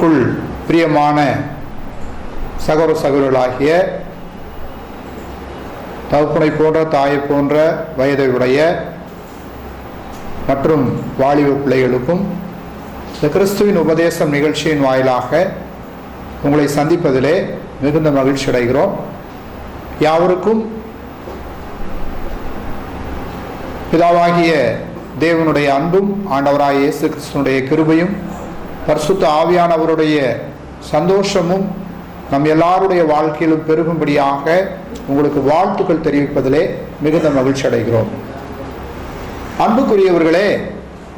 கிறிஸ்துவுக்குள் பிரியமான சகோதர சகோதரர்களாகிய தகப்பனை போன்ற தாயை போன்ற வயதை உடைய மற்றும் வாலிப பிள்ளைகளுக்கும் இந்த கிறிஸ்துவின் உபதேசம் நிகழ்ச்சியின் வாயிலாக உங்களை சந்திப்பதிலே மிகுந்த மகிழ்ச்சி அடைகிறோம். யாவருக்கும் பிதாவாகிய தேவனுடைய அன்பும் ஆண்டவராகிய இயேசு கிறிஸ்துனுடைய கிருபையும் பரிசுத்த ஆவியானவருடைய சந்தோஷமும் நம் எல்லாருடைய வாழ்க்கையிலும் பெருகும்படியாக உங்களுக்கு வாழ்த்துக்கள் தெரிவிப்பதிலே மிகுந்த மகிழ்ச்சி அடைகிறோம். அன்புக்குரியவர்களே,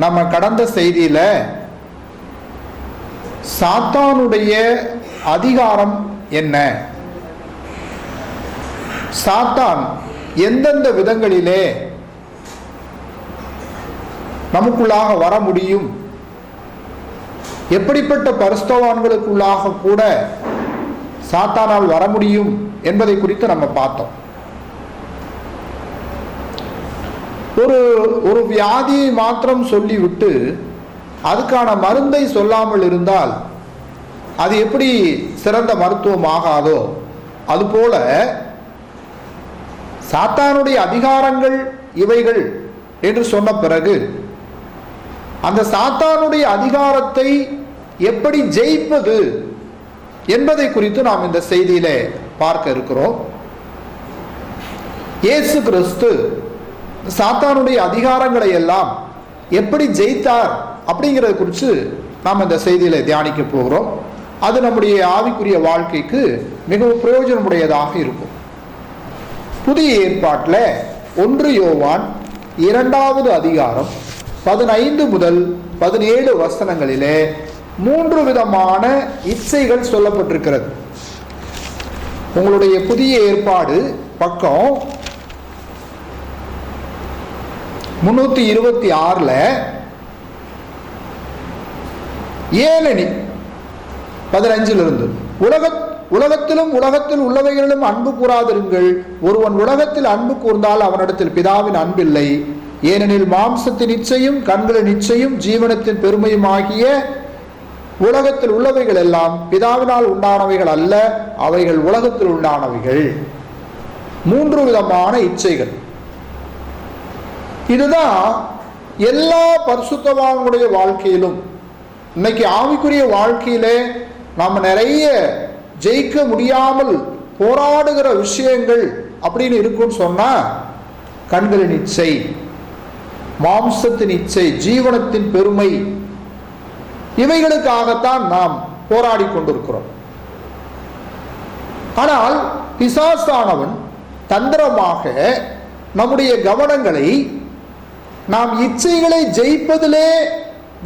நம்ம கடந்த செய்தியில சாத்தானுடைய அதிகாரம் என்ன, சாத்தான் எந்தெந்த விதங்களிலே நமக்குள்ளாக வர முடியும், எப்படிப்பட்ட பரிசுத்தவான்களுக்குள்ளாக கூட சாத்தானால் வர முடியும் என்பதை குறித்து நம்ம பார்த்தோம். ஒரு வியாதியை மாத்திரம் சொல்லிவிட்டு அதுக்கான மருந்தை சொல்லாமல் இருந்தால் அது எப்படி சிறந்த மருத்துவம் ஆகாதோ அதுபோல சாத்தானுடைய அதிகாரங்கள் இவைகள் என்று சொன்ன பிறகு அந்த சாத்தானுடைய அதிகாரத்தை எப்படி ஜெயிப்பது என்பதை குறித்து நாம் இந்த செய்தியிலே பார்க்க இருக்கிறோம். இயேசு கிறிஸ்து சாத்தானுடைய அதிகாரங்களை எல்லாம் எப்படி ஜெயித்தார் அப்படிங்கிறத குறித்து நாம் இந்த செய்தியில தியானிக்க போகிறோம். அது நம்முடைய ஆவிக்குரிய வாழ்க்கைக்கு மிகவும் பிரயோஜனமுடையதாக இருக்கும். புதிய ஏற்பாட்டில் 1 யோவான் 2வது அதிகாரம் 15 முதல் 17 வசனங்களிலே 3 விதமான இச்சைகள் சொல்லப்பட்டிருக்கிறது. உங்களுடைய புதிய ஏற்பாடு பக்கம் 326 ஏழெனில் 15 உலகத்திலும் உலகத்தில் உள்ளவைகளிலும் அன்பு கூறாதிருங்கள். ஒருவன் உலகத்தில் அன்பு கூர்ந்தால் அவனிடத்தில் பிதாவின் அன்பில்லை. ஏனெனில் மாம்சத்தின் இச்சையும் கண்களின் இச்சையும் ஜீவனத்தின் பெருமையும் ஆகிய உலகத்தில் உள்ளவைகள் எல்லாம் பிதாவினால் உண்டானவைகள் அல்ல, அவைகள் உலகத்தில் உண்டானவைகள். 3 விதமான இச்சைகள். இதுதான் எல்லா பரிசுத்தவான்களுடைய வாழ்க்கையிலும். இன்னைக்கு ஆவிக்குரிய வாழ்க்கையிலே நாம் நிறைய ஜெயிக்க முடியாமல் போராடுகிற விஷயங்கள் அப்படின்னு இருக்குன்னு சொன்னா கண்களின் இச்சை, மாம்சத்தின் இச்சை, ஜீவனத்தின் பெருமை, இவைகளுக்காகத்தான் நாம் போராடி கொண்டிருக்கிறோம். ஆனால் பிசாசானவன் தந்திரமாக நம்முடைய கவனங்களை நாம் இச்சைகளை ஜெயிப்பதிலே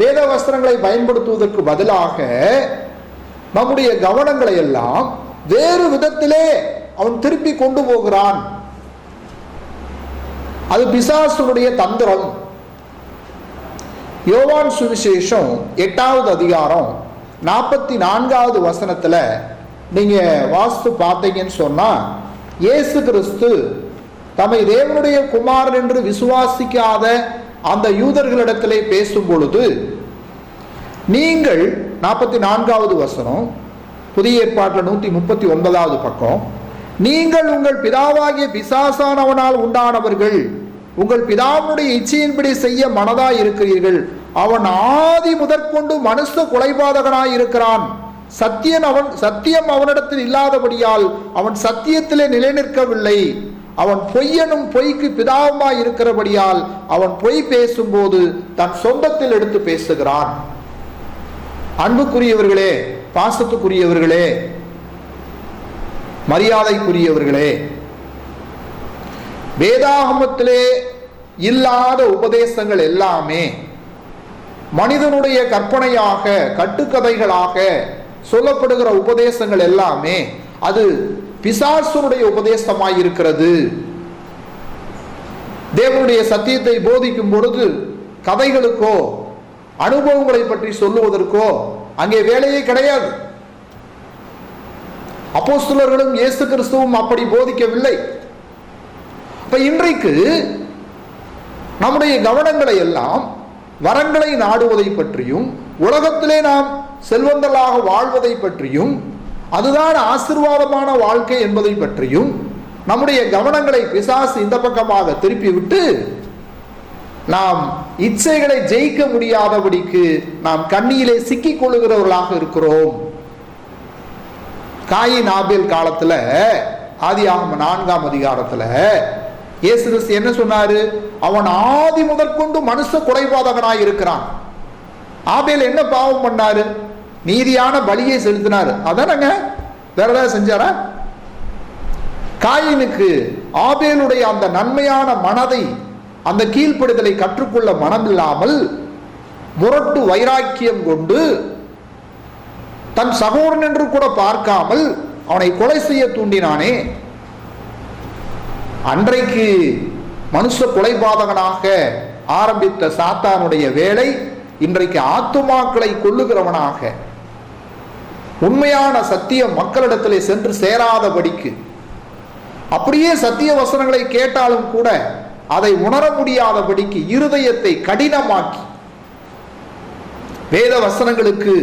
வேத வஸ்திரங்களை பயன்படுத்துவதற்கு பதிலாக நம்முடைய கவனங்களை எல்லாம் வேறு விதத்திலே அவன் திருப்பி கொண்டு போகிறான். அது பிசாசுடைய தந்திரம். யோவான் சுவிசேஷம் 8வது அதிகாரம் 44வது வசனத்துல நீங்க வாஸ்து பார்த்தீங்கன்னு சொன்னா, இயேசு கிறிஸ்து தம்மை தேவனுடைய குமாரன் என்று விசுவாசிக்காத அந்த யூதர்களிடத்திலே பேசும் பொழுது, நீங்கள் 44வது வசனம் புதிய ஏற்பாட்டில் 139வது பக்கம், நீங்கள் உங்கள் பிதாவாகிய பிசாசானவனால் உண்டானவர்கள், உங்கள் பிதாவுடைய இச்சையின்படி செய்ய மனதாய் இருக்கிறீர்கள். அவன் ஆதி முதற்கொண்டு மனுஷ கொலைபாதகனாய் இருக்கிறான். சத்தியம் அவனிடத்தில் இல்லாதபடியால் அவன் சத்தியத்திலே நிலைநிற்கவில்லை. அவன் பொய்யனும் பொய்க்கு பிதாவுமாய் இருக்கிறபடியால் அவன் பொய் பேசும்போது தன் சொந்தத்தில் எடுத்து பேசுகிறான். அன்புக்குரியவர்களே, பாசத்துக்குரியவர்களே, மரியாதைக்குரியவர்களே, வேதாகமத்திலே இல்லாத உபதேசங்கள் எல்லாமே மனிதனுடைய கற்பனையாக கட்டுக்கதைகளாக சொல்லப்படுகிற உபதேசங்கள் எல்லாமே அது பிசாசுடைய உபதேசமாய் இருக்கிறது. தேவனுடைய சத்தியத்தை போதிக்கும் பொழுது கதைகளுக்கோ அனுபவங்களை பற்றி சொல்லுவதற்கோ அங்கே வேலையே கிடையாது. அப்போஸ்தலர்களும் இயேசு கிறிஸ்துவும் அப்படி போதிக்கவில்லை. அப்ப இன்றைக்கு நம்முடைய கவனங்களை எல்லாம் வரங்களை நாடுவதை பற்றியும் உலகத்திலே நாம் செல்வந்தர்களாக வாழ்வதை பற்றியும், அதுதான் ஆசீர்வாதமான வாழ்க்கை என்பதை பற்றியும் நம்முடைய கவனங்களை பிசாசு இந்த பக்கமாக திருப்பிவிட்டு நாம் இச்சைகளை ஜெயிக்க முடியாதபடிக்கு நாம் கண்ணியிலே சிக்கிக் கொள்ளுகிறவர்களாக இருக்கிறோம். காயின் ஆபேல் காலத்துல, ஆதியாகமம் 4ஆம் அதிகாரத்துல இயேசு கிறிஸ்து என்ன சொன்னாரு? அவன் ஆதி முதற்கொண்டு மனுஷ கொலைபாதகனாய் இருக்கிறான். ஆபேல் என்ன பாவம் பண்ணாரு? நீதியான பலியை செலுத்தினாரு. அதானங்க, வேற ஏதாவது செஞ்சாரா? காயினுக்கு ஆபேலுடைய அந்த நன்மையான மனதை, அந்த கீழ்ப்படுதலை கற்றுக்கொள்ள மனமில்லாமல் முரட்டு வைராக்கியம் கொண்டு தன் சகோதரன் என்று கூட பார்க்காமல் அவனை கொலை செய்ய தூண்டினானே. அன்றைக்கு மனுஷ கொலைபாதகனாக ஆரம்பித்த சாத்தானுடைய வேலை இன்றைக்கு ஆத்துமாக்களை கொல்லுகிறவனாக, உண்மையான சத்தியம் மக்களிடத்திலே சென்று சேராதபடிக்கு, அப்படியே சத்திய வசனங்களை கேட்டாலும் கூட அதை உணர முடியாதபடிக்கு இருதயத்தை கடினமாக்கி, வேத வசனங்களுக்கு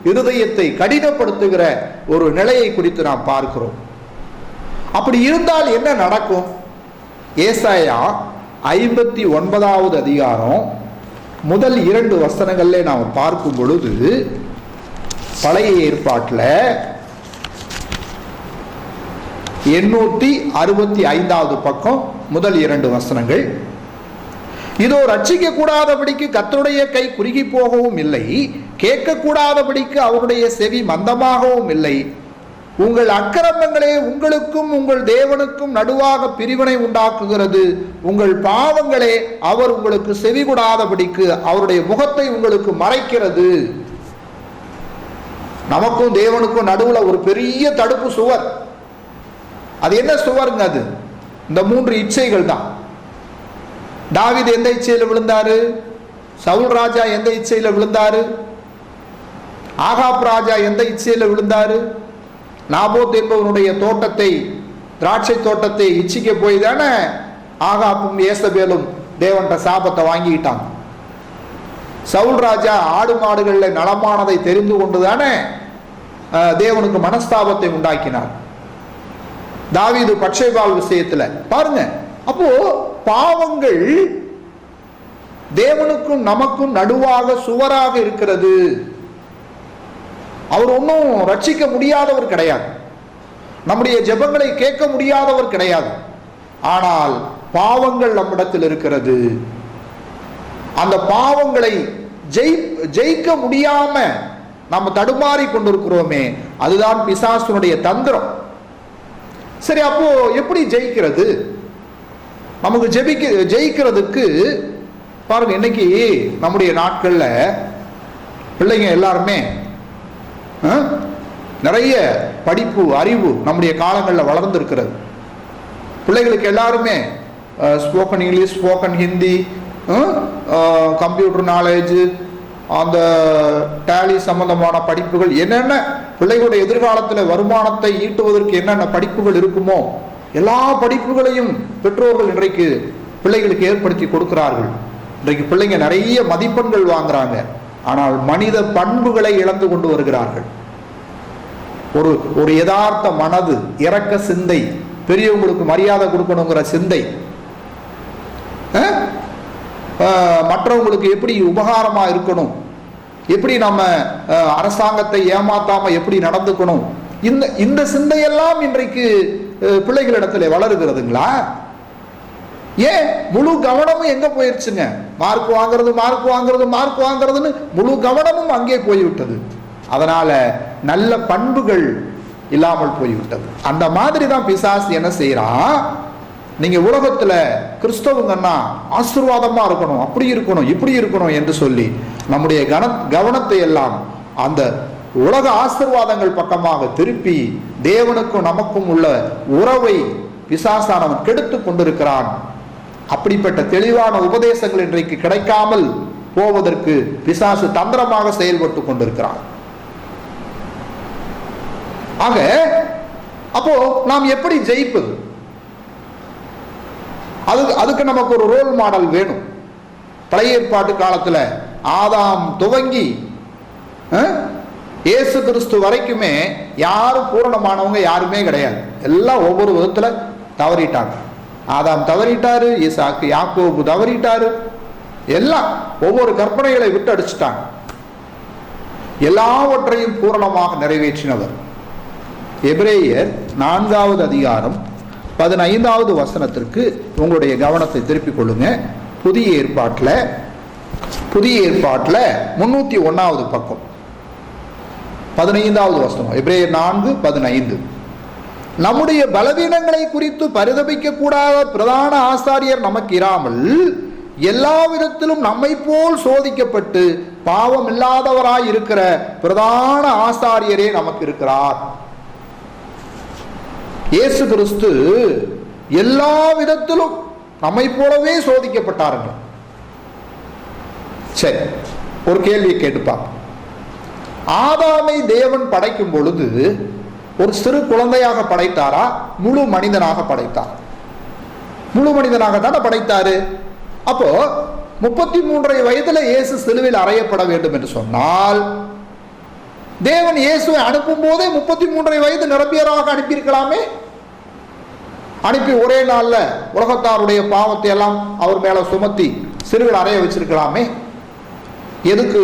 இருதயத்தை கடினப்படுத்துகிற ஒரு நிலையை குறித்து நாம் பார்க்கிறோம். அப்படி இருந்தால் என்ன நடக்கும்? ஏசாயா 59வது அதிகாரம் முதல் 2 வசனங்கள்ல நாம் பார்க்கும் பொழுது, பழைய ஏற்பாட்டில் 865வது பக்கம் முதல் 2 வசனங்கள், இதோ ரட்சிக்க கூடாதபடிக்கு கர்த்தருடைய கை குறுகி போகவும் இல்லை, கேட்க கூடாதபடிக்கு அவருடைய செவி மந்தமாகவும் இல்லை. உங்கள் அக்கிரமங்களே உங்களுக்கும் உங்கள் தேவனுக்கும் நடுவாக பிரிவினை உண்டாக்குகிறது. உங்கள் பாவங்களே அவர் உங்களுக்கு செவி கூடாதபடிக்கு அவருடைய முகத்தை உங்களுக்கு மறைக்கிறது. நமக்கும் தேவனுக்கும் நடுவுல ஒரு பெரிய தடுப்பு சுவர். அது என்ன சுவருங்க? அது இந்த 3 இச்சைகள் தான். தாவீது எந்த இச்சையில விழுந்தாரு? சவுல் ராஜா எந்த இச்சையில விழுந்தாரு? ஆகாப் ராஜா எந்த இச்சையில விழுந்தாரு? நாபோத் என்பவனுடைய தோட்டத்தை, திராட்சை தோட்டத்தை இச்சிக்க போய் தானே ஆகாப்பும் ஏசபேலும் தேவன்கிட்ட சாபத்தை வாங்கிட்டாங்க. சவுல் ராஜா ஆடு மாடுகள்ல நலமானதை தெரிந்து கொண்டுதானே தேவனுக்கு மனஸ்தாபத்தை உண்டாக்கினார். தாவீது பட்சேபால் விஷயத்துல பாருங்க. அப்போ பாவங்கள் தேவனுக்கும் நமக்கும் நடுவாக சுவராக இருக்கிறது. அவர் ஒன்றும் ரட்சிக்க முடியாதவர் கிடையாது, நம்முடைய ஜெபங்களை கேட்க முடியாதவர் கிடையாது. ஆனால் பாவங்கள் நம்மிடத்தில் இருக்கிறது. அந்த பாவங்களை ஜெயிக்க முடியாம நம்ம தடுமாறி கொண்டிருக்கிறோமே, அதுதான் பிசாசுனுடைய தந்திரம். சரி, அப்போ எப்படி ஜெயிக்கிறது? நமக்கு ஜெயிக்கிறதுக்கு பாருங்க, இன்னைக்கு நம்முடைய நாட்கள்ல பிள்ளைங்க எல்லாருமே நிறைய படிப்பு அறிவு நம்முடைய காலங்களில் வளர்ந்து இருக்கிறது. பிள்ளைகளுக்கு எல்லாருமே spoken English, spoken Hindi, computer knowledge, அந்த டேலி சம்பந்தமான படிப்புகள், என்னென்ன பிள்ளைகளுடைய எதிர்காலத்தில் வருமானத்தை ஈட்டுவதற்கு என்னென்ன படிப்புகள் இருக்குமோ எல்லா படிப்புகளையும் பெற்றோர்கள் இன்றைக்கு பிள்ளைகளுக்கு ஏற்படுத்தி கொடுக்கிறார்கள். இன்றைக்கு பிள்ளைங்க நிறைய மதிப்பெண்கள் வாங்குறாங்க, ஆனால் மனித பண்புகளை இழந்து கொண்டு வருகிறார்கள். ஒரு யதார்த்த மனது, இரக்க சிந்தை, பெரியவங்களுக்கு மரியாதை கொடுக்கணுங்கிற சிந்தை, மற்றவங்களுக்கு எப்படி உபகாரமா இருக்கணும், எப்படி நம்ம அரசாங்கத்தை ஏமாத்தாம எப்படி நடந்துக்கணும், இந்த சிந்தையெல்லாம் இன்றைக்கு பிள்ளைகளிடத்துல வளருகிறதுங்களா? ஏன் முழு கவனமும் எங்க போயிருச்சுங்க? மார்க் வாங்குறது, மார்க் வாங்குறது, மார்க் வாங்குறதுன்னு முழு கவனமும் அங்கே போய்விட்டது. அதனால நல்ல பண்புகள் இல்லாமல் போய்விட்டது. அந்த மாதிரி தான் பிசாசு என்ன செய்யறான்? நீங்க உலகத்துல கிறிஸ்தவங்கன்னா ஆசீர்வாதமா இருக்கணும், அப்படி இருக்கணும், இப்படி இருக்கணும் என்று சொல்லி நம்முடைய கவனத்தை எல்லாம் அந்த உலக ஆசீர்வாதங்கள் பக்கமாக திருப்பி தேவனுக்கும் நமக்கும் உள்ள உறவை பிசாசானவன் கெடுத்து கொண்டிருக்கிறான். அப்படிப்பட்ட தெளிவான உபதேசங்கள் இன்றைக்கு கிடைக்காமல் போவதற்கு பிசாசு தந்திரமாக செயல்பட்டு கொண்டிருக்கிறான். ஆக அப்போ நாம் எப்படி ஜெயிப்பது? அதுக்கு நமக்கு ஒரு ரோல் மாடல் வேணும். பழைய ஏற்பாட்டு காலத்துல ஆதாம் துவங்கி இயேசு கிறிஸ்து வரைக்குமே யாரும் பூரணமானவங்க யாருமே கிடையாது. எல்லாம் ஒவ்வொரு விதத்துல தவறிட்டாங்க. ஆதாம் தவறிட்டாரு, ஈசாக்கு யாக்கோபு தவறிட்டாரு, எல்லாம் ஒவ்வொரு கற்பனைகளை விட்டு அடிச்சுட்டாங்க. எல்லாவற்றையும் பூரணமாக நிறைவேற்றினவர். எபிரேயர் 4வது அதிகாரம் 15வது வசனத்திற்கு உங்களுடைய கவனத்தை திருப்பிக் கொள்ளுங்க. புதிய ஏற்பாட்டில் 301வது பக்கம் 15வது வசனம். எபிரேயர் 4:15. நம்முடைய பலவீனங்களை குறித்து பரிதபிக்க கூடாத பிரதான ஆசாரியர் நமக்கு இராமல் எல்லா விதத்திலும் நம்மை போல் சோதிக்கப்பட்டு பாவம் இல்லாதவராய் இருக்கிற பிரதான ஆசாரியரே நமக்கு இருக்கிறார். இயேசு கிறிஸ்து எல்லா விதத்திலும் நம்மை போலவே சோதிக்கப்பட்டாருங்க. சரி, ஒரு கேள்வியை கேட்டுப்பா. ஆதாமை தேவன் படைக்கும் பொழுது ஒரு சிறு குழந்தையாக படைத்தாரா, முழு மனிதனாக படைத்தார்? முழு மனிதனாக தானே படைத்தாரு. அப்போ 33 வயதுல இயேசு சிலுவையில் அறையப்பட வேண்டும் என்று சொன்னால் தேவன் இயேசுவை அனுப்பும் போதே 33 வயது நிரம்பியராக அனுப்பியிருக்கலாமே. அனுப்பி ஒரே நாள்ல உலகத்தாருடைய பாவத்தை எல்லாம் அவர் மேல சுமத்தி சிலுவையில் அறைய வச்சிருக்கலாமே. எதுக்கு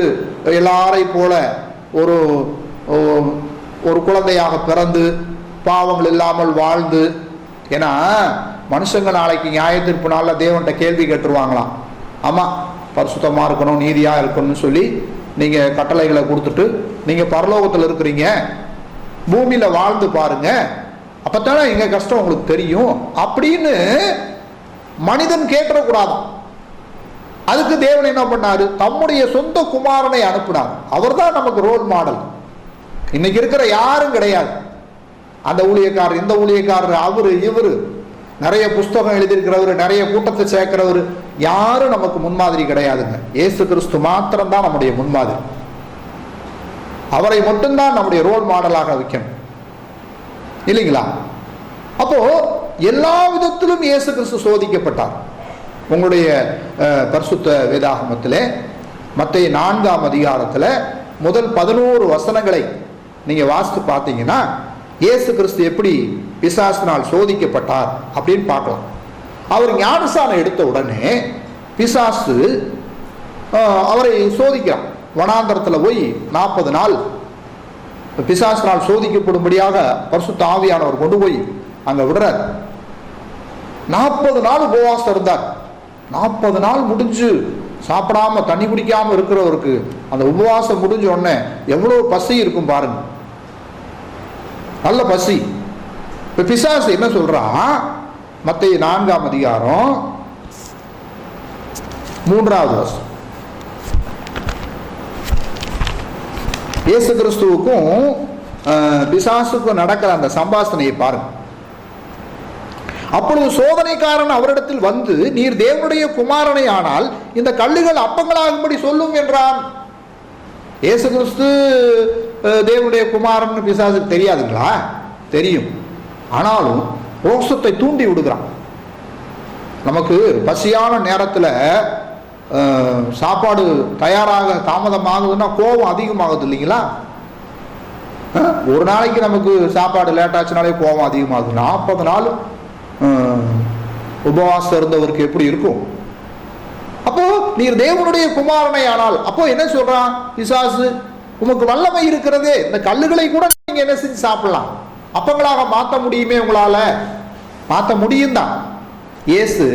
எல்லாரை போல ஒரு ஒரு குழந்தையாக பிறந்து பாவங்கள் இல்லாமல் வாழ்ந்து? ஏன்னா மனுஷங்க நாளைக்கு நியாய தீர்ப்பு நாள்ல தேவன்கிட்ட கேள்வி கேட்டுருவாங்களாம். ஆமா, பரிசுத்தமா இருக்கணும், நீதியா இருக்கணும்னு சொல்லி நீங்க கட்டளைகளை கொடுத்துட்டு நீங்க பரலோகத்தில் இருக்கிறீங்க, பூமியில வாழ்ந்து பாருங்க, அப்பத்தானே எங்க கஷ்டம் உங்களுக்கு தெரியும் அப்படின்னு மனிதன் கேட்டுறக்கூடாதான். அதுக்கு தேவன் என்ன பண்ணாரு? தம்முடைய சொந்த குமாரனை அனுப்பினார். அவர் தான் நமக்கு ரோல் மாடல். இன்னைக்கு இருக்கிற யாரும் கிடையாது. அந்த ஊழியக்காரர், இந்த ஊழியக்காரர், அவரு இவரு, நிறைய புஸ்தகம் எழுதியிருக்கிறவர், நிறைய கூட்டத்தை சேர்க்கிறவர், யாரும் நமக்கு முன்மாதிரி கிடையாதுங்க. இயேசு கிறிஸ்து மாத்திரம் தான் நம்முடைய முன்மாதிரி. அவரை மட்டும்தான் நம்முடைய ரோல் மாடலாக வைக்கணும், இல்லைங்களா? அப்போ எல்லா விதத்திலும் இயேசு கிறிஸ்து சோதிக்கப்பட்டார். உங்களுடைய பரிசுத்த வேதாகமத்திலே மத்தேயு 4ஆம் அதிகாரத்தில் முதல் 11 வசனங்களை நீங்க வாசித்து பார்த்தீங்கன்னா இயேசு கிறிஸ்து எப்படி பிசாசினால் சோதிக்கப்பட்டார் அப்படின்னு பார்க்கலாம். அவர் ஞானஸ்நானம் எடுத்த உடனே பிசாசு அவரை சோதிக்கிறான். வனாந்தரத்தில் போய் 40 நாள் பிசாசினால் சோதிக்கப்படும்படியாக பரிசுத்த ஆவியானவர் கொண்டு போய் அங்க விடுறார். 40 நாள் உபவாசம் இருந்தார். 40 நாள் முடிஞ்சு சாப்பிடாம தண்ணி குடிக்காம இருக்கிறவருக்கு அந்த உபவாசம் முடிஞ்ச உடனே எவ்வளவு பசி இருக்கும் பாருங்க, நல்ல பசி. இப்ப பிசாசு என்ன சொல்றான்? மத்தேயு 4ஆம் அதிகாரம் 3வது வசனம். இயேசு கிறிஸ்துவுக்கும் பிசாசுக்கும் நடக்கிற அந்த சம்பாஷணையை பாருங்க. அப்பொழுது சோதனைக்காரன் அவரிடத்தில் வந்து, நீர் தேவனுடைய குமாரனை ஆனால் இந்த கல்லுகள் அப்பங்களாகும்படி சொல்லும் என்றான். இயேசு கிறிஸ்து தேவனுடைய குமாரன் பிசாசுக்கு தெரியாதுங்களா? தெரியும். ஆனாலும் ரோஷத்தை தூண்டி விடுகிறான். நமக்கு பசியான நேரத்தில் சாப்பாடு தயாராக தாமதமாகுதுன்னா கோபம் அதிகமாகுது இல்லைங்களா? ஒரு நாளைக்கு நமக்கு சாப்பாடு லேட் ஆச்சுனாலே கோபம் அதிகமாகுது. 40 நாள் உபவாசம் இருந்தவருக்கு எப்படி இருக்கும்? அப்போ நீர் தேவனுடைய குமாரனை ஆனால், அப்போ என்ன சொல்றான் பிசாசு? உமக்கு வல்லமை இருக்கிறதே, இந்த கல்லுகளை கூட நீங்க என்ன செஞ்சு சாப்பிடலாம், அப்பங்களாக மாற்ற முடியுமே, உங்களால மாற்ற முடியும் தான். இயேசு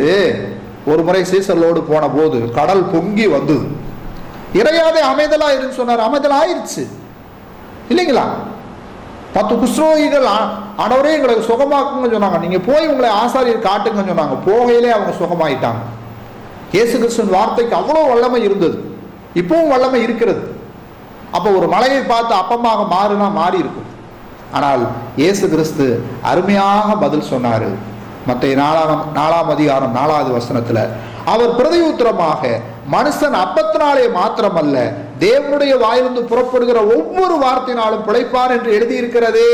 ஒரு முறை சீசர்களோடு போன போது கடல் பொங்கி வந்தது. இறையாதே அமைதலா இருந்து சொன்னார். அமைதல் ஆயிடுச்சு இல்லைங்களா? 10 குஷ்ரோகிகள் ஆண்டவரே எங்களை சுகமாக்குங்கன்னு சொன்னாங்க. நீங்க போய் உங்களை ஆசாரியர் காட்டுங்கன்னு சொன்னாங்க. போகையிலே அவங்க சுகமாயிட்டாங்க. இயேசு கிறிஸ்துவின் வார்த்தைக்கு அவ்வளோ வல்லமை இருந்தது, இப்பவும் வல்லமை இருக்கிறது. அப்போ ஒரு மலையை பார்த்து அப்பமாக மாறுனா மாறி இருக்கும். ஆனால் இயேசு கிறிஸ்து அருமையாக பதில் சொன்னாரு. மத்தேயு 4ஆம் அதிகாரம் 4வது வசனத்துல அவர் பிரதியுத்தரமாக, மனுஷன் அப்பத்தினாலே மாத்திரமல்ல தேவனுடைய வாயிலிருந்து புறப்படுகிற ஒவ்வொரு வார்த்தையினாலும் பிழைப்பார் என்று எழுதியிருக்கிறதே.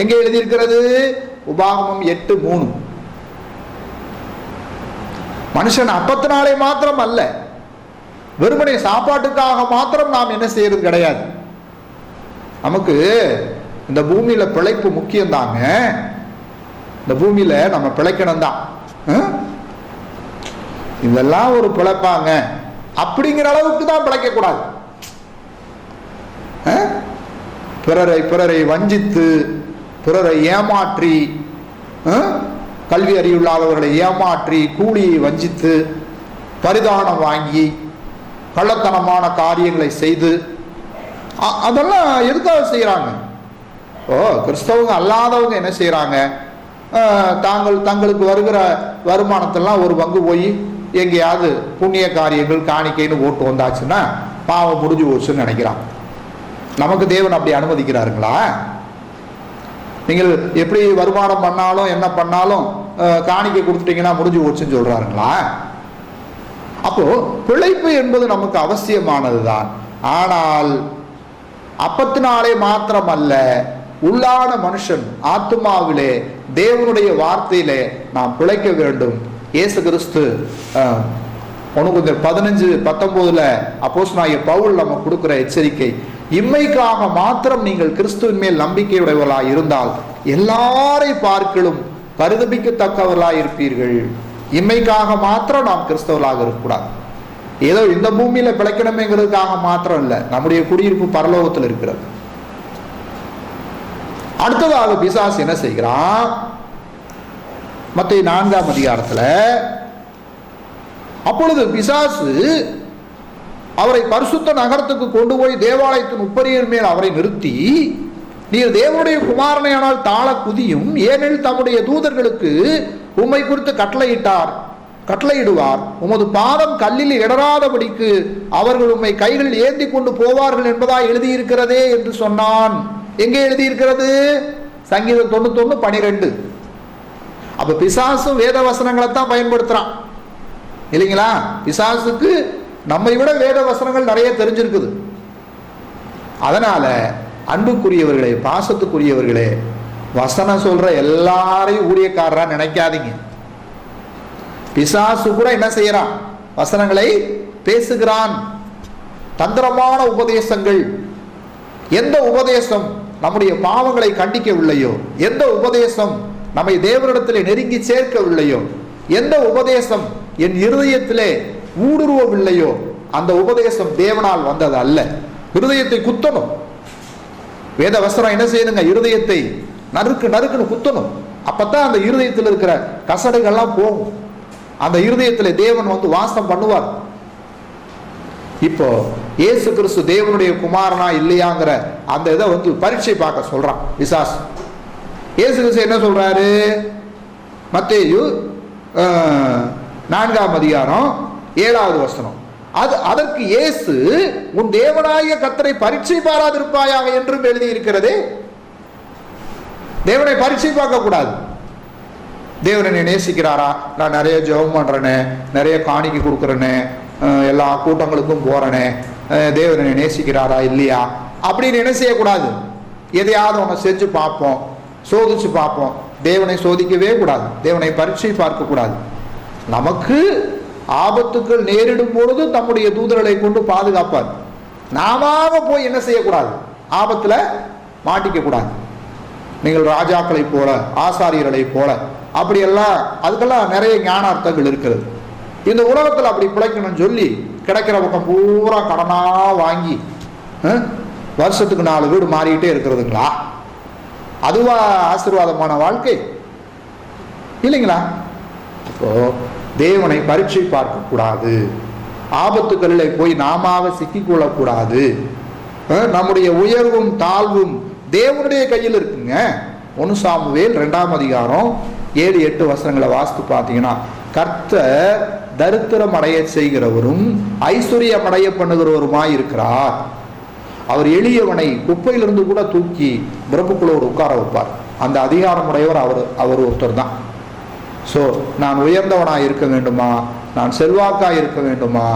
எங்கே எழுதியிருக்கிறது? உபாகமம் 8:3. மனுஷன் அப்பத்தினாலே மாத்திரம் அல்ல, வெறுமனே சாப்பாட்டுக்காக மாத்திரம் நாம் என்ன செய்யறது கிடையாது. நமக்கு இந்த பூமியில பிழைப்பு முக்கியம் தாங்க. இந்த பூமியில நம்ம பிழைக்கணும் தான். இதெல்லாம் ஒரு பிழைப்பாங்க அப்படிங்கிற அளவுக்கு தான் பிழைக்க கூடாது. பிறரை வஞ்சித்து, பிறரை ஏமாற்றி, கல்வி அறிவில்லாதவர்களை ஏமாற்றி, கூலியை வஞ்சித்து, பரிதானம் வாங்கி, கள்ளத்தனமான காரியங்களை செய்து, அதெல்லாம் எதுக்காக செய்யறாங்க? கிறிஸ்தவங்க அல்லாதவங்க என்ன செய்யறாங்க? தங்களுக்கு வருகிற வருமானத்தெல்லாம் ஒரு பங்கு போய் எங்கேயாவது புண்ணிய காரியங்கள் காணிக்கைன்னு ஓட்டு வந்தாச்சுன்னா பாவம் முடிஞ்சு போச்சுன்னு நினைக்கிறான். நமக்கு தேவன் அப்படி அனுமதிக்கிறாருங்களா? நீங்கள் எப்படி வருமானம் பண்ணாலும் என்ன பண்ணாலும் காணிக்கை கொடுத்துட்டீங்கன்னா முடிஞ்சு போச்சுன்னு சொல்றாருங்களா? அப்போ பிழைப்பு என்பது நமக்கு அவசியமானதுதான். ஆனால் அப்பத்தினாலே மாத்திரமல்ல, உள்ளான மனுஷன் ஆத்துமாவிலே தேவனுடைய வார்த்தையிலே நாம் பிழைக்க வேண்டும். இயேசு கிறிஸ்து 15:19 அப்போஸ்தலனாகிய பவுல் நம்ம கொடுக்கிற எச்சரிக்கை, இம்மைக்காக மாத்திரம் நீங்கள் கிறிஸ்துவின் மேல் நம்பிக்கையுடையவர்களாய் இருந்தால் எல்லாரை பார்க்கலும் பரிதபிக்கத்தக்கவர்களாய் இருப்பீர்கள். இம்மைக்காக மாத்திரம் நாம் கிறிஸ்தவர்களாக இருக்கக்கூடாது. ஏதோ இந்த பூமியில பிழைக்கணுமேங்கிறதுக்காக மாத்திரம் இல்லை, நம்முடைய குடியிருப்பு பரலோகத்தில் இருக்கிறது. அடுத்ததாக பிசாசு என்ன செய்கிறான்? மத்தேயு 4ஆம் அதிகாரத்துல, அப்பொழுது பிசாசு அவரை பரிசுத்த நகரத்துக்கு கொண்டு போய் தேவாலயத்தின் உப்பரியின் மேல் அவரை நிறுத்தி, நீர் தேவனுடைய குமாரனையானால் தாழ குதியும், ஏனெனில் தம்முடைய தூதர்களுக்கு உம்மை குறித்து கட்டளையிடுவார், உமது பாதம் கல்லில் இடராதபடிக்கு அவர்கள் உம்மை கைகளில் ஏந்தி கொண்டு போவார்கள் என்பதா எழுதியிருக்கிறதே என்று சொன்னான். எங்கே எழுதியிருக்கிறது? சங்கீதம் 91:12. அப்ப பிசாசும் வேத வசனங்களை தான் பயன்படுத்துறான் இல்லைங்களா? பிசாசுக்கு நம்மை விட வேத வசனங்கள் நிறைய தெரிஞ்சிருக்குது. அதனால அன்புக்குரியவர்களே, பாசத்துக்குரியவர்களே, வசனம் சொல்ற எல்லாரையும் ஊழியக்காரரா நினைக்காதீங்க. பிசாசு கூட என்ன செய்யறான்? வசனங்களை பேசுகிறான். தந்திரமான உபதேசங்கள். எந்த உபதேசம் நம்முடைய பாவங்களை கண்டிக்கவில்லையோ, எந்த உபதேசம் நம்மை தேவனிடத்திலே நெருங்கி சேர்க்கவில்லையோ, எந்த உபதேசம் என் இருதயத்திலே ஊடுருவவில்லையோ, அந்த உபதேசம் தேவனால் வந்தது அல்ல. இருதயத்தை குத்தணும். வேத வசனம் என்ன செய்யணுங்க? இருதயத்தை நறுக்குன்னு குத்தணும். அப்பதான் அந்த இருதயத்தில் இருக்கிற கசடுகள்லாம் போகும். அந்த இருதயத்திலே தேவன் வந்து வாசம் பண்ணுவார். இப்போ இயேசு கிறிஸ்து தேவனுடைய குமாரனா இல்லையாங்கிற அந்த இதை வந்து பரீட்சை பார்க்க சொல்றான் பிசாசு. இயேசு கிறிஸ்து என்ன சொல்றாரு? மத்தேயு 4ஆம் அதிகாரம் 7வது வசனம். அதற்கு இயேசு, உன் தேவனாகிய கர்த்தரை பரீட்சை பாராதிருப்பாயாக என்றும் எழுதி இருக்கிறதே. தேவனை பரீட்சை பார்க்க கூடாது. தேவனை நேசிக்கிறாரா? நான் நிறைய ஜெபம் பண்றேனே, நிறைய காணிக்கை கொடுக்குறேனே, எல்லா கூட்டங்களுக்கும் போறேனே, தேவனை நேசிக்கிறாரா இல்லையா அப்படின்னு என்ன செய்யக்கூடாது. எதையாவது ஒன்று செஞ்சு பார்ப்போம், சோதிச்சு பார்ப்போம். தேவனை சோதிக்கவே கூடாது. தேவனை பரீட்சை பார்க்க கூடாது. நமக்கு ஆபத்துக்கள் நேரிடும் பொழுது தம்முடைய தூதர்களை கொண்டு பாதுகாப்பார். நாம போய் என்ன செய்யக்கூடாது? ஆபத்துல மாட்டிக்க கூடாது. நீங்கள் ராஜாக்களை போல, ஆசாரியர்களை போல அப்படியெல்லாம், அதுக்கெல்லாம் நிறைய ஞானார்த்தங்கள் இருக்கிறது. இந்த உலகத்தில் அப்படி பிழைக்கணும்னு சொல்லி கிடைக்கிற பக்கம் பூரா கடனா வாங்கி வருஷத்துக்கு 4 வீடு மாறிக்கிட்டே இருக்கிறதுங்களா? அதுவா ஆசீர்வாதமான வாழ்க்கை இல்லைங்களா? அப்போ தேவனை பரீட்சை பார்க்க கூடாது. ஆபத்துக்களில் போய் நாம சிக்கிக்கொள்ளக்கூடாது. நம்முடைய உயர்வும் தாழ்வும் தேவனுடைய கையில் இருக்குங்க. 1 சாமுவேல் 2ஆம் அதிகாரம் 7-8 வசனங்களை வாசித்து பார்த்தீங்கன்னா, கர்த்தர் தரித்திரம் அடைய செய்கிறவரும் ஐஸ்வர்யம் அடைய பண்ணுகிறவருமாய் இருக்கிறார். அவர் எளியவனை குப்பையிலிருந்து கூட தூக்கி பிரபுக்களோடு உட்கார வைப்பார். அந்த அதிகாரம் உடையவர் அவர் ஒருத்தர் தான். ஸோ நான் உயர்ந்தவனாக இருக்க வேண்டுமா, நான் செல்வாக்காக இருக்க வேண்டுமா,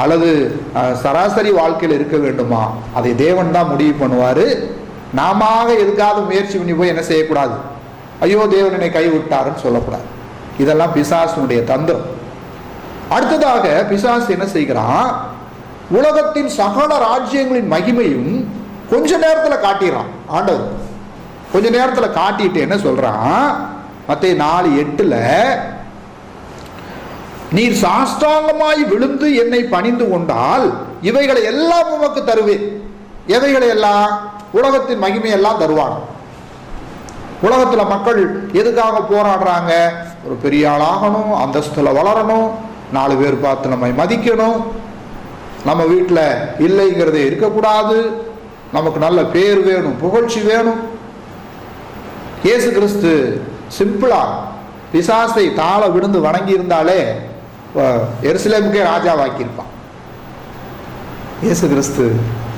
அல்லது சராசரி வாழ்க்கையில் இருக்க வேண்டுமா, அதை தேவன் தான் முடிவு பண்ணுவார். நாம எதுக்காவது முயற்சி பண்ணி போய் என்ன செய்யக்கூடாது? ஐயோ தேவன் என்னை கைவிட்டாருன்னு சொல்லக்கூடாது. இதெல்லாம் பிசாசுனுடைய தந்திரம். அடுத்ததாக பிசாசு என்ன செய்கிறான்? உலகத்தின் சகல ராஜ்யங்களின் மகிமையும் கொஞ்ச நேரத்தில் காட்டிடுறான் ஆண்டவர். கொஞ்ச நேரத்தில் காட்டிட்டு என்ன சொல்றான்? மத்தேயு 4:8 நீர் சாஷ்டாங்கமாய் விழுந்து என்னை பணிந்து கொண்டால் இவைகளை எல்லாம் உமக்கு தருவேன். எவைகளை எல்லாம்? உலகத்தின் மகிமையெல்லாம் தருவாங்க. உலகத்துல மக்கள் எதுக்காக போராடுறாங்க? ஒரு பெரிய ஆளாகணும், அந்தஸ்துல வளரணும், 4 பேர் பார்த்து நம்மை மதிக்கணும், நம்ம வீட்டில் இல்லைங்கிறதே இருக்கக்கூடாது, நமக்கு நல்ல பேர் வேணும், புகழ்ச்சி வேணும். இயேசு கிறிஸ்து சிம்பிளா பிசாசை தாழ விழுந்து வணங்கி இருந்தாலே எருசலேமுக்கே ராஜாவாக்கியிருப்பான். இயேசு கிறிஸ்து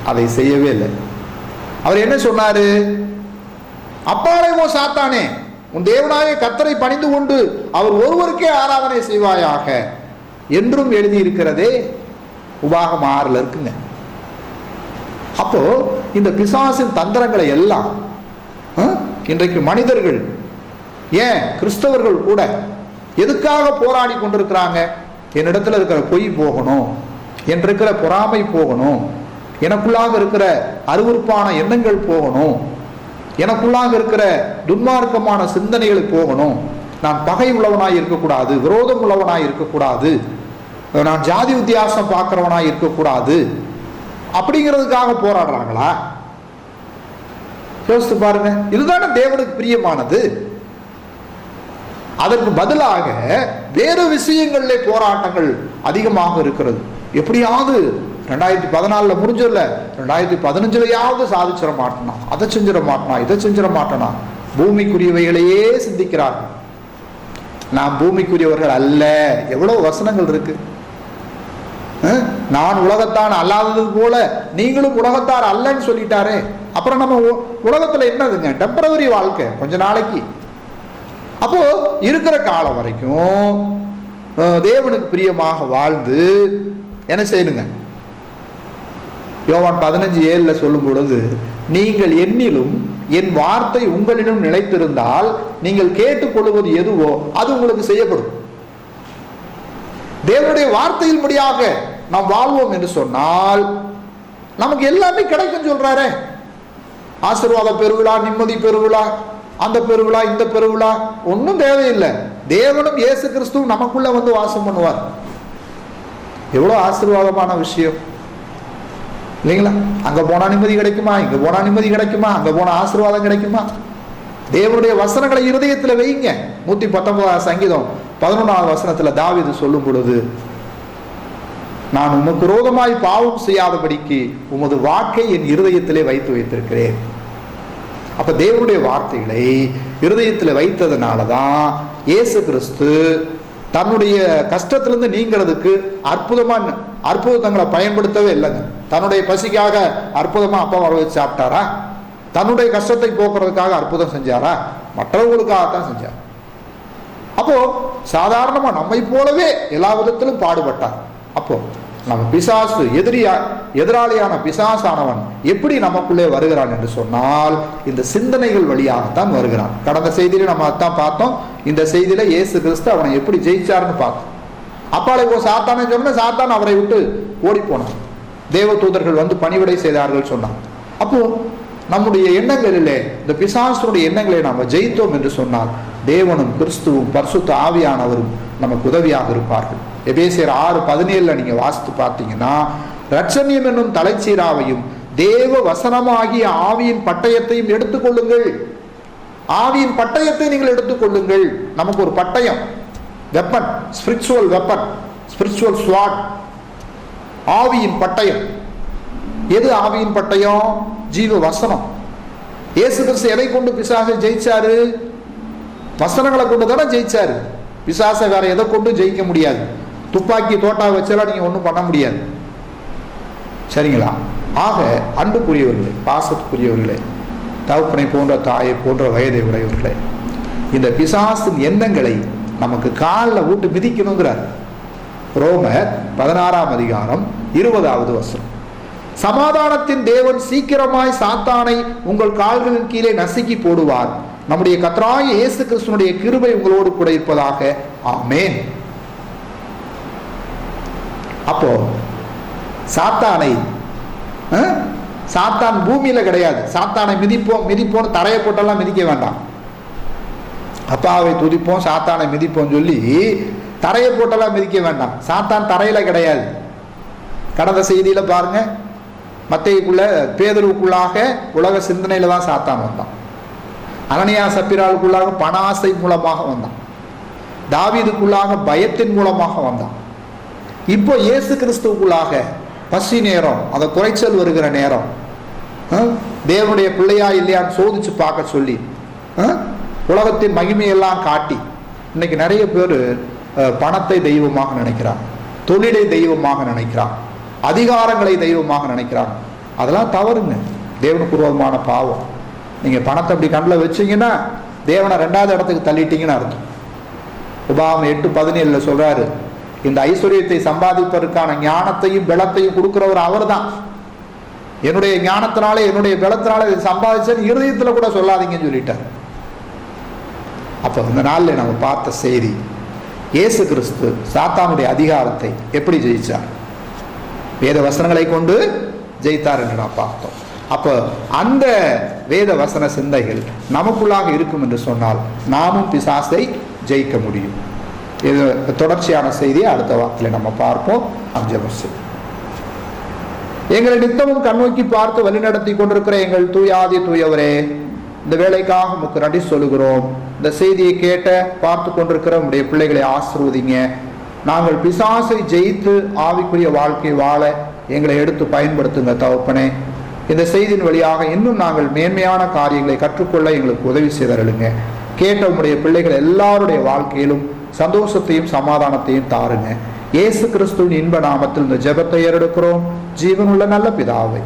அதை செய்யவே இல்லை. அவர் என்ன சொன்னாரு? அப்பாலே ஓ சாத்தானே, உன் தேவனாய கர்த்தரை பணிந்து கொண்டு அவர் ஒருவருக்கே ஆராதனை செய்வாயாக என்றும் எழுதி இருக்கிறதே. உபாகம் 6 இருக்குங்க. அப்போ இந்த பிசாசின் தந்திரங்களை எல்லாம் இன்றைக்கு மனிதர்கள், ஏன் கிறிஸ்தவர்கள் கூட எதுக்காக போராடி கொண்டிருக்கிறாங்க? என்னிடத்துல இருக்கிற பொய் போகணும், என் இருக்கிற பொறாமை போகணும், எனக்குள்ளாக இருக்கிற அருவருப்பான எண்ணங்கள் போகணும், எனக்குள்ளாக இருக்கிற துன்மார்க்கமான சிந்தனைகள் போகணும், நான் பகை உள்ளவனாய் இருக்கக்கூடாது, விரோதம் உள்ளவனாய் இருக்கக்கூடாது, நான் ஜாதி வித்தியாசம் பார்க்கிறவனாய் இருக்கக்கூடாது, அப்படிங்கிறதுக்காக போராடுறாங்களா? யோசித்து பாருங்க. இதுதானே தேவனுக்கு பிரியமானது. அதற்கு பதிலாக வேறு விஷயங்களிலே போராட்டங்கள் அதிகமாக இருக்கிறது. எப்படியாவது 2014 முடிஞ்சல 2015 சாதிச்சிட மாட்டனா, அதை செஞ்சிட மாட்டனா, இதை செஞ்சிட மாட்டனா, பூமிக்குரியவைகளையே சிந்திக்கிறார்கள். நாம் பூமிக்குரியவர்கள் அல்ல. எவ்வளவு வசனங்கள் இருக்கு. நான் உலகத்தான் அல்லாதது போல நீங்களும் உலகத்தார் அல்லன்னு சொல்லிட்டாரே. அப்புறம் நம்ம உலகத்துல என்னதுங்க? டெம்பரவரி வாழ்க்கை, கொஞ்ச நாளைக்கு. அப்போ இருக்கிற காலம் வரைக்கும் தேவனுக்கு பிரியமாக வாழ்ந்து என்ன செய்யணுங்க? யோவான் 15:7 சொல்லும் பொழுது, நீங்கள் என்னிலும் என் வார்த்தை உங்களிடம் நிலைத்திருந்தால் நீங்கள் கேட்டுக்கொள்வது எதுவோ அது உங்களுக்கு செய்யப்படும். தேவனுடைய வார்த்தையில் முடியாக நாம் வாழ்வோம் என்று சொன்னால் நமக்கு எல்லாமே கிடைக்கும் சொல்றாரே. ஆசீர்வாத பெருவிழா, நிம்மதி பெருவிழா, அந்த பெருவிழா, இந்த பெருவிழா ஒன்றும் தேவையில்லை. தேவனும் இயேசு கிறிஸ்துவும் நமக்குள்ள வந்து வாசம் பண்ணுவார். எவ்வளவு ஆசீர்வாதமான விஷயம் இல்லைங்களா? அங்க போனா நிம்மதி கிடைக்குமா, இங்க போனா நிம்மதி கிடைக்குமா, அங்க போனா ஆசீர்வாதம் கிடைக்குமா? தேவனுடைய வசனங்களை இருதயத்தில் வைங்க. 119 சங்கீதம் 11வது வசனத்துல தாவீது சொல்லும் பொழுது, நான் உமக்கு விரோதமாய் பாவம் செய்யாதபடிக்கு உமது வாக்கை என் இருதயத்திலே வைத்து வைத்திருக்கிறேன். அப்ப தேவனுடைய வார்த்தைகளை இருதயத்தில் வைத்ததுனாலதான் இயேசு கிறிஸ்து தன்னுடைய கஷ்டத்திலிருந்து நீங்கிறதுக்கு அற்புதங்களை பயன்படுத்தவே இல்லைங்க. தன்னுடைய பசிக்காக அற்புதமா அப்பா வர வச்சு சாப்பிட்டாரா? தன்னுடைய கஷ்டத்தை போக்குறதுக்காக அற்புதம் செஞ்சாரா? மற்றவர்களுக்காகத்தான் செஞ்சார். அப்போ சாதாரணமா நம்மை போலவே எல்லா விதத்திலும் பாடுபட்டார். அப்போ நம்ம பிசாசு எதிராளியான பிசாசானவன் எப்படி நமக்குள்ளே வருகிறான் என்று சொன்னால் இந்த சிந்தனைகள் வழியாகத்தான் வருகிறான். கடந்த செய்தியில நம்ம அதான் பார்த்தோம். இந்த செய்தியில இயேசு கிறிஸ்து அவனை எப்படி ஜெயிச்சார்னு பார்த்தோம். அப்பாலே ஓ சாத்தானே சொன்ன, சாத்தான் அவரை விட்டு ஓடி போனான். தேவ தூதர்கள் வந்து பணிவிடை செய்தார்கள் சொன்னான். அப்போ நம்முடைய எண்ணங்களிலே இந்த பிசாசுடைய எண்ணங்களை நாம் ஜெயித்தோம் என்று சொன்னால் தேவனும் கிறிஸ்துவும் பரிசுத்த ஆவியானவரும் நமக்கு உதவியாக இருப்பார்கள். எபேசியர் 6:17 நீங்க வாசித்து பார்த்தீங்கன்னா, இரட்சணியம் என்னும் தலைச்சீராவையும் தேவ வசனமாகிய ஆவியின் பட்டயத்தையும் எடுத்துக்கொள்ளுங்கள். ஆவியின் பட்டயத்தை நீங்கள் எடுத்துக்கொள்ளுங்கள். நமக்கு ஒரு பட்டயம், வெப்பன், ஸ்பிரிச்சுவல் வெப்பன், ஸ்பிரிச்சுவல் ஸ்வாட், ஆவியின் பட்டயம். எது ஆவியின் பட்டயம்? ஜீவ வசனம். இயேசு கிறிஸ்து எதை கொண்டு பிசாசை ஜெயிச்சாரு? வசனங்களை கொண்டு தானே ஜெயிச்சாரு. பிசாசை வேற எதை கொண்டு ஜெயிக்க முடியாது. துப்பாக்கி தோட்டா வச்சாலும் நீங்க ஒன்றும் பண்ண முடியாது. சரிங்களா? ஆக அன்புக்குரியவர்களே, பாசத்துக்குரியவர்களே, தகப்பனை போன்ற தாயை போன்ற வயதை உடையவர்களே, இந்த பிசாசின் எண்ணங்களை நமக்கு காலில் விட்டு மிதிக்கணுங்கிறார். ரோமர் 16:20 வசனம். சமாதானத்தின் தேவன் சீக்கிரமாய் சாத்தானை உங்கள் கால்களின் கீழே நசுக்கி போடுவார். நம்முடைய கர்த்தராகிய இயேசு கிறிஸ்துவினுடைய கிருபை உங்களோடு கூட இருப்பதாக. ஆமென். அப்போ சாத்தானை சாத்தான் பூமியில கிடையாது. சாத்தானை மிதிப்போம் தரையை போட்டெல்லாம் மிதிக்க வேண்டாம். அப்பாவை துதிப்போம் சாத்தானை மிதிப்போம் சொல்லி தரையை போட்டெல்லாம் மிதிக்க வேண்டாம். சாத்தான் தரையில கிடையாது. கடந்த செய்தியில பாருங்க, மத்தேயுக்குள்ள பேதுருவுக்குள்ளாக உலக சிந்தனையில தான் சாத்தான் வந்தான். அனனியா சப்பிராளுக்குள்ளாக பண ஆசை மூலமாக வந்தான். தாவீதுக்குள்ளாக பயத்தின் மூலமாக வந்தான். இப்போ இயேசு கிறிஸ்துவுக்குள்ளாக பசி நேரம், அந்த குறைச்சல் வருகிற நேரம், தேவனுடைய பிள்ளையா இல்லையான்னு சோதிச்சு பார்க்க சொல்லி உலகத்தின் மகிமையெல்லாம் காட்டி, இன்னைக்கு நிறைய பேர் பணத்தை தெய்வமாக நினைக்கிறாங்க, தொழிலை தெய்வமாக நினைக்கிறாங்க, அதிகாரங்களை தெய்வமாக நினைக்கிறாங்க. அதெல்லாம் தவறுங்க, தேவனுக்கு விரோதமான பாவம். நீங்க பணத்தை அப்படி கண்ணில் வச்சீங்கன்னா தேவனை 2வது இடத்துக்கு தள்ளிட்டீங்கன்னு அர்த்தம். உபாகம் 8:17 சொல்றாரு, இந்த ஐஸ்வர்யத்தை சம்பாதிப்பதற்கான ஞானத்தையும் பலத்தையும் கொடுக்கிறவர் அவர் தான். என்னுடைய ஞானத்தினாலே என்னுடைய பலத்தினால இதை சம்பாதிச்சேன்னு இருதயத்துல கூட சொல்லாதீங்கன்னு சொல்லிட்டார். அப்ப இந்த நாளில் நம்ம பார்த்த செய்தி, இயேசு கிறிஸ்து சாத்தானுடைய அதிகாரத்தை எப்படி ஜெயிச்சார், வேத வசனங்களை கொண்டு ஜெயித்தார் என்று நாம் பார்த்தோம். அப்ப அந்த வேத வசன சிந்தைகள் நமக்குள்ளாக இருக்கும் என்று சொன்னால் நாமும் பிசாசை ஜெயிக்க முடியும். இது தொடர்ச்சியான செய்தியை அடுத்த வாரத்தில் நம்ம பார்ப்போம். எங்களை நித்தமும் கண்ணோக்கி பார்த்து வழிநடத்தி கொண்டிருக்கிற எங்கள் தூயாதி தூயவரே, இந்த வேலைக்காக உமக்கு நன்றி சொல்லுகிறோம். இந்த செய்தியை கேட்ட பார்த்து கொண்டிருக்கிற உங்களுடைய பிள்ளைகளை ஆசீர்வதிங்க. நாங்கள் பிசாசை ஜெயித்து ஆவிக்குரிய வாழ்க்கை வாழ எங்களை எடுத்து பயன்படுத்துங்க தகப்பனே. இந்த செய்தியின் வழியாக இன்னும் நாங்கள் மேன்மையான காரியங்களை கற்றுக்கொள்ள எங்களுக்கு உதவி செய்தருளுங்க. கேட்ட உங்களுடைய பிள்ளைகள் எல்லாருடைய வாழ்க்கையிலும் சந்தோஷத்தையும் சமாதானத்தையும் தாருங்க. இயேசு கிறிஸ்துவின் இன்ப நாமத்தில் இந்த ஜெபத்தை ஏறெடுக்கிறோம் ஜீவனுள்ள நல்ல பிதாவை.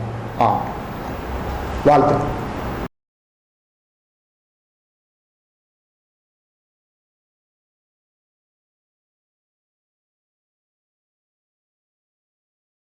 ஆமென். வாழ்த்துக்கள்.